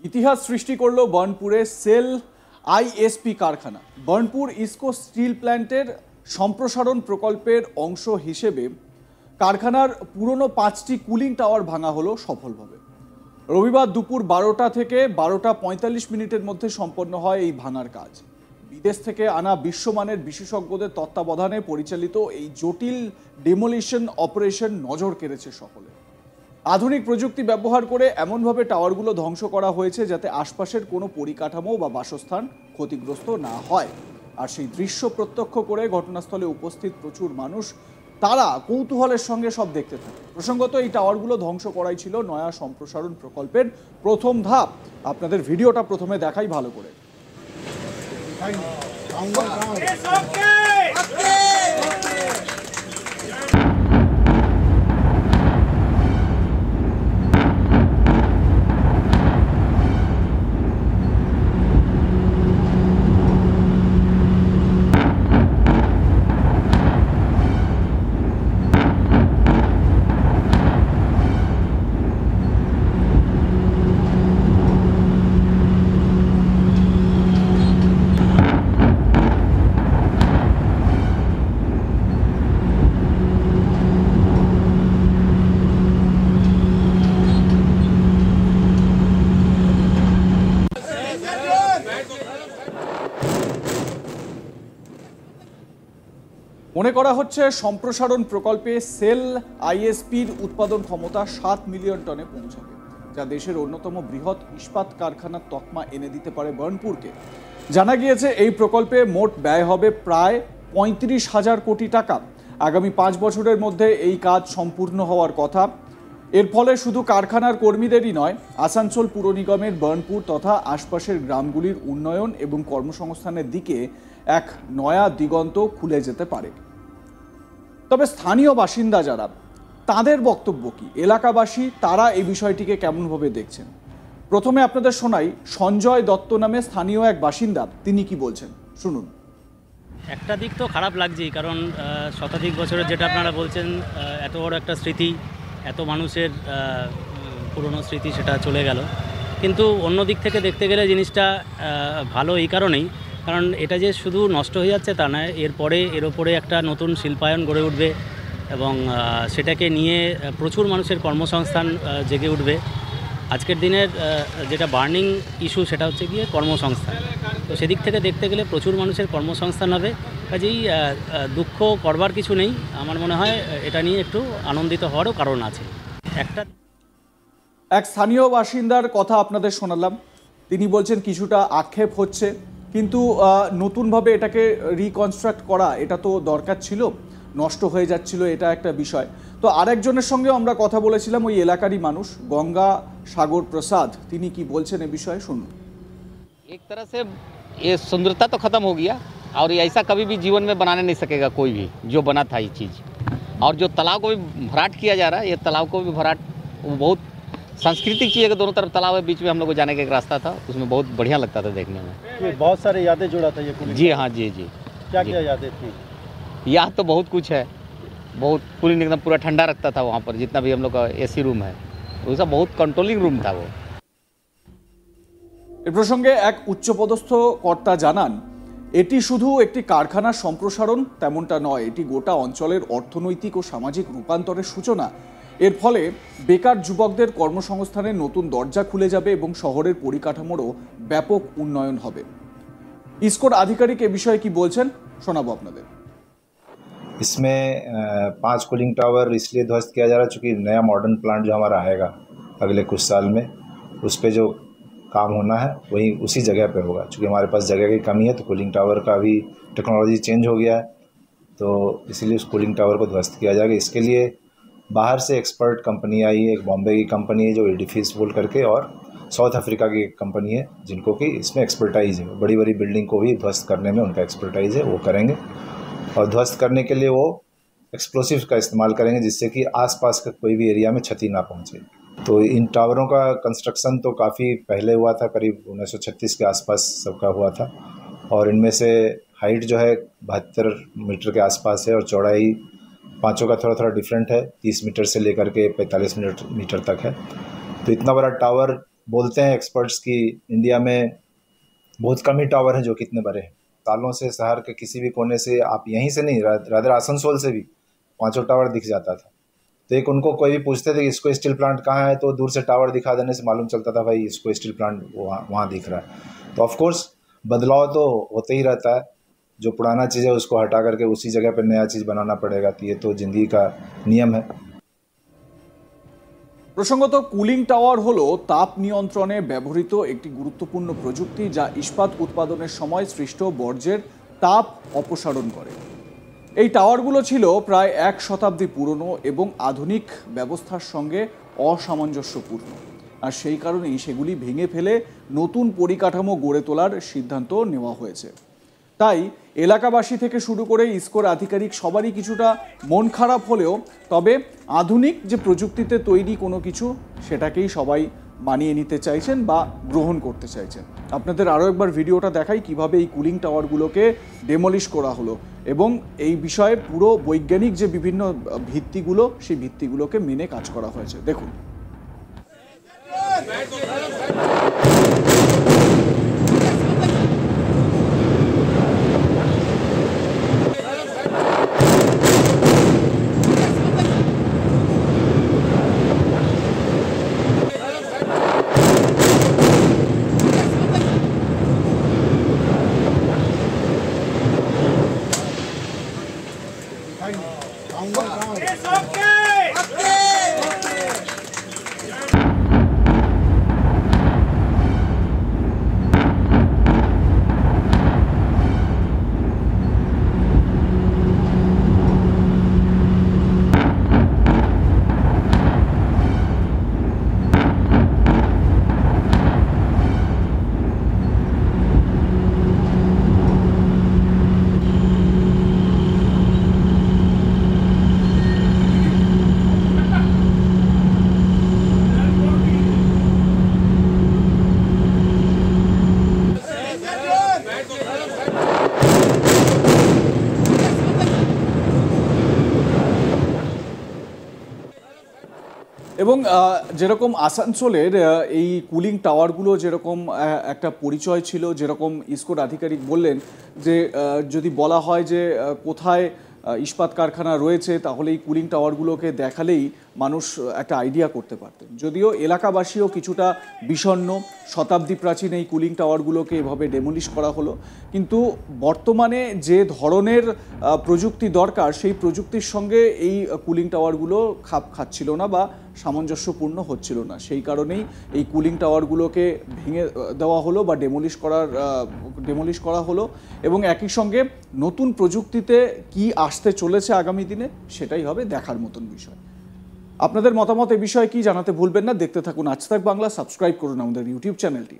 ইতিহাস সৃষ্টি করলো বর্ণপুরে সেল আইএসপি কারখানা। বর্ণপুর ইস্কো স্টিল প্ল্যান্টের সম্প্রসারণ প্রকল্পের অংশ হিসেবে কারখানার পুরনো 5টি কুলিং টাওয়ার ভাঙা হলো সফলভাবে। রবিবার দুপুর 12টা থেকে 12:45 মধ্যে সম্পন্ন হয় এই ভাঙার কাজ। বিদেশ থেকে আনা বিশ্বমানের বিশেষজ্ঞদের তত্ত্বাবধানে পরিচালিত এই জটিল ডেমোলিশন অপারেশন নজর কেড়েছে সকলে। আধুনিক প্রযুক্তি ব্যবহার করে এমনভাবে টাওয়ারগুলো ধ্বংস করা হয়েছে যাতে আশপাশের কোনো পরিকাঠামো বা বাসস্থান ক্ষতিগ্রস্ত না হয়। আর সেই দৃশ্য প্রত্যক্ষ করে ঘটনাস্থলে উপস্থিত প্রচুর মানুষ তারা কৌতূহলের সঙ্গে সব দেখতে থাকে। প্রসঙ্গত এই টাওয়ারগুলো ধ্বংস করাই ছিল নয়া সম্প্রসারণ প্রকল্পের প্রথম ধাপ। আপনাদের ভিডিওটা প্রথমে দেখাই ভালো করে। মনে করা হচ্ছে সম্প্রসারণ প্রকল্পে সেল আইএসপির উৎপাদন ক্ষমতা 7 মিলিয়ন টনে পৌঁছাবে, যা দেশের অন্যতম বৃহৎ ইস্পাত কারখানার তকমা এনে দিতে পারে বর্ণপুরকে। জানা গিয়েছে এই প্রকল্পে মোট ব্যয় হবে প্রায় 35,000 কোটি টাকা। আগামী 5 বছরের মধ্যে এই কাজ সম্পূর্ণ হওয়ার কথা। এর ফলে শুধু কারখানার কর্মীদেরই নয়, আসানসোল পুর নিগমের বর্ণপুর তথা আশপাশের গ্রামগুলির উন্নয়ন এবং কর্মসংস্থানের দিকে এক নয়া দিগন্ত খুলে যেতে পারে। তবে স্থানীয় বাসিন্দা যারা, তাদের বক্তব্য কি? এলাকাবাসী তারা এই বিষয়টিকে কেমনভাবে দেখছেন? প্রথমে আপনাদের শোনাই সঞ্জয় দত্ত নামে স্থানীয় এক বাসিন্দা, তিনি কি বলছেন শুনুন। একটা দিক তো খারাপ লাগছেই, কারণ শতাধিক বছরের যেটা আপনারা বলছেন, এত বড় একটা স্মৃতি, এত মানুষের পুরনো স্মৃতি, সেটা চলে গেল। কিন্তু অন্য দিক থেকে দেখতে গেলে জিনিসটা ভালো এই কারণেই, কারণ এটা যে শুধু নষ্ট হয়ে যাচ্ছে তা নয়, এরপরে এর ওপরে একটা নতুন শিল্পায়ন গড়ে উঠবে এবং সেটাকে নিয়ে প্রচুর মানুষের কর্মসংস্থান জেগে উঠবে। আজকের দিনের যেটা বার্নিং ইস্যু সেটা হচ্ছে গিয়ে কর্মসংস্থান। তো সেদিক থেকে দেখতে গেলে প্রচুর মানুষের কর্মসংস্থান হবে, কাজেই দুঃখ করবার কিছু নেই। আমার মনে হয় এটা নিয়ে একটু আনন্দিত হওয়ারও কারণ আছে। এক স্থানীয় বাসিন্দার কথা আপনাদের শোনালাম। তিনি বলছেন কিছুটা আক্ষেপ হচ্ছে, কিন্তু নতুনভাবে এটাকে রিকনস্ট্রাক্ট করা এটা তো দরকার ছিল, নষ্ট হয়ে যাচ্ছিল, এটা একটা বিষয়। তো আরেকজনের সঙ্গে আমরা কথা বলেছিলাম, ওই এলাকারই মানুষ গঙ্গা সাগর প্রসাদ, তিনি কি বলছেন এ বিষয়ে শুনুন। एक तरह से ये सुंदरता तो ख़त्म हो गया और ऐसा कभी भी जीवन में बनाने नहीं सकेगा कोई भी जो बना था ये चीज़। और जो तालाब को भी भराट किया जा रहा है, ये तालाब को भी भराट, वो बहुत सांस्कृतिक चीज़ है कि दोनों तरफ तालाब है, बीच में हम लोग को जाने का एक रास्ता था, उसमें बहुत बढ़िया लगता था देखने में। ये बहुत सारे यादें जुड़ा था ये जी हाँ, जी जी। क्या क्या यादें थी? याद तो बहुत कुछ है, बहुत कूलिंग एकदम पूरा ठंडा रखता था वहाँ पर, जितना भी हम लोग का AC रूम है वैसा बहुत कंट्रोलिंग रूम था वो। এ প্রসঙ্গে এক উচ্চপদস্থ কর্তা জানান, এটি শুধু একটি কারখানার সম্প্রসারণ তেমনটা নয়, এটি গোটা অঞ্চলের অর্থনৈতিক ও সামাজিক রূপান্তরের সূচনা। এর ফলে বেকার যুবকদের কর্মসংস্থানের নতুন দরজা খুলে যাবে এবং শহরের পরিকাঠামোরও ব্যাপক উন্নয়ন হবে। ইসকোর আধিকারিক এ বিষয়ে কি বলছেন শোনাবো আপনাদের। इसमें 5 कूलिंग टावर इसलिए ध्वस्त किया जा रहा है चूँकि नया मॉडर्न प्लांट जो हमारा आएगा अगले कुछ साल में, उस पर जो काम होना है वही उसी जगह पे होगा। चूँकि हमारे पास जगह की कमी है तो कूलिंग टावर का भी टेक्नोलॉजी चेंज हो गया है, तो इसीलिए उस कूलिंग टावर को ध्वस्त किया जाएगा। इसके लिए बाहर से एक्सपर्ट कंपनी आई है, एक बॉम्बे की कंपनी है जो एडिफिस बोल करके, और साउथ अफ्रीका की एक कंपनी है जिनको कि इसमें एक्सपर्टाइज है। बड़ी बड़ी बिल्डिंग को भी ध्वस्त करने में उनका एक्सपर्टाइज है, वो करेंगे। और ध्वस्त करने के लिए वो एक्सप्लोसिव्स का इस्तेमाल करेंगे जिससे कि आसपास का कोई भी एरिया में क्षति ना पहुंचे। तो इन टावरों का कंस्ट्रक्शन तो काफ़ी पहले हुआ था, करीब 1936 के आसपास सबका हुआ था, और इनमें से हाइट जो है 72 मीटर के आसपास है और चौड़ाई पाँचों का थोड़ा थोड़ा डिफरेंट है, 30 मीटर से लेकर के 45 मीटर तक है। तो इतना बड़ा टावर बोलते हैं एक्सपर्ट्स कि इंडिया में बहुत कम ही टावर हैं जो कितने बड़े हैं। सालों से शहर के किसी भी कोने से, आप यहीं से नहीं, रादर आसनसोल से भी 5 टावर दिख जाता था। तो एक उनको कोई भी पूछते थे कि इसको स्टील प्लांट कहाँ है, तो दूर से टावर दिखा देने से मालूम चलता था भाई इसको स्टील प्लांट वहाँ दिख रहा है। तो ऑफकोर्स बदलाव तो होते ही रहता है, जो पुराना चीज़ है उसको हटा करके उसी जगह पर नया चीज़ बनाना पड़ेगा। तो ये तो ज़िंदगी का नियम है। প্রসঙ্গত কুলিং টাওয়ার হলো তাপ নিয়ন্ত্রণে ব্যবহৃত একটি গুরুত্বপূর্ণ প্রযুক্তি যা ইস্পাত উৎপাদনের সময় সৃষ্ট বর্জ্যের তাপ অপসারণ করে। এই টাওয়ারগুলো ছিল প্রায় 1 শতাব্দী পুরনো এবং আধুনিক ব্যবস্থার সঙ্গে অসামঞ্জস্যপূর্ণ, আর সেই কারণেই সেগুলি ভেঙে ফেলে নতুন পরিকাঠামো গড়ে তোলার সিদ্ধান্ত নেওয়া হয়েছে। তাই এলাকাবাসী থেকে শুরু করে ইসকোর আধিকারিক সবারই কিছুটা মন খারাপ হলেও তবে আধুনিক যে প্রযুক্তিতে তৈরি কোনো কিছু সেটাকেই সবাই মানিয়ে নিতে চাইছেন বা গ্রহণ করতে চাইছেন। আপনাদের আরও একবার ভিডিওটা দেখাই কিভাবে এই কুলিং টাওয়ারগুলোকে ডেমলিশ করা হলো এবং এই বিষয়ে পুরো বৈজ্ঞানিক যে বিভিন্ন ভিত্তিগুলো সেই ভিত্তিগুলোকে মেনে কাজ করা হয়েছে। দেখুন। এবং যেরকম আসানসোলের এই কুলিং টাওয়ারগুলো যেরকম একটা পরিচয় ছিল, যেরকম ইসকোর আধিকারিক বললেন যে যদি বলা হয় যে কোথায় ইস্পাত কারখানা রয়েছে তাহলে এই কুলিং টাওয়ারগুলোকে দেখালেই মানুষ একটা আইডিয়া করতে পারতেন। যদিও এলাকাবাসীও কিছুটা বিষণ্ণ, শতাব্দী প্রাচীন এই কুলিং টাওয়ারগুলোকে এভাবে ডেমলিশ করা হলো, কিন্তু বর্তমানে যে ধরনের প্রযুক্তি দরকার সেই প্রযুক্তির সঙ্গে এই কুলিং টাওয়ারগুলো খাপ খাচ্ছিল না বা সামঞ্জস্যপূর্ণ হচ্ছিল না। সেই কারণেই এই কুলিং টাওয়ারগুলোকে ভেঙে দেওয়া হলো বা ডেমলিশ করা হলো এবং একই সঙ্গে নতুন প্রযুক্তিতে কি আসতে চলেছে আগামী দিনে সেটাই হবে দেখার মতন বিষয়। আপনাদের মতামত এ বিষয়ে কি জানাতে ভুলবেন না। দেখতে থাকুন আজ তাক বাংলা, সাবস্ক্রাইব করুন আমাদের ইউটিউব চ্যানেলটি।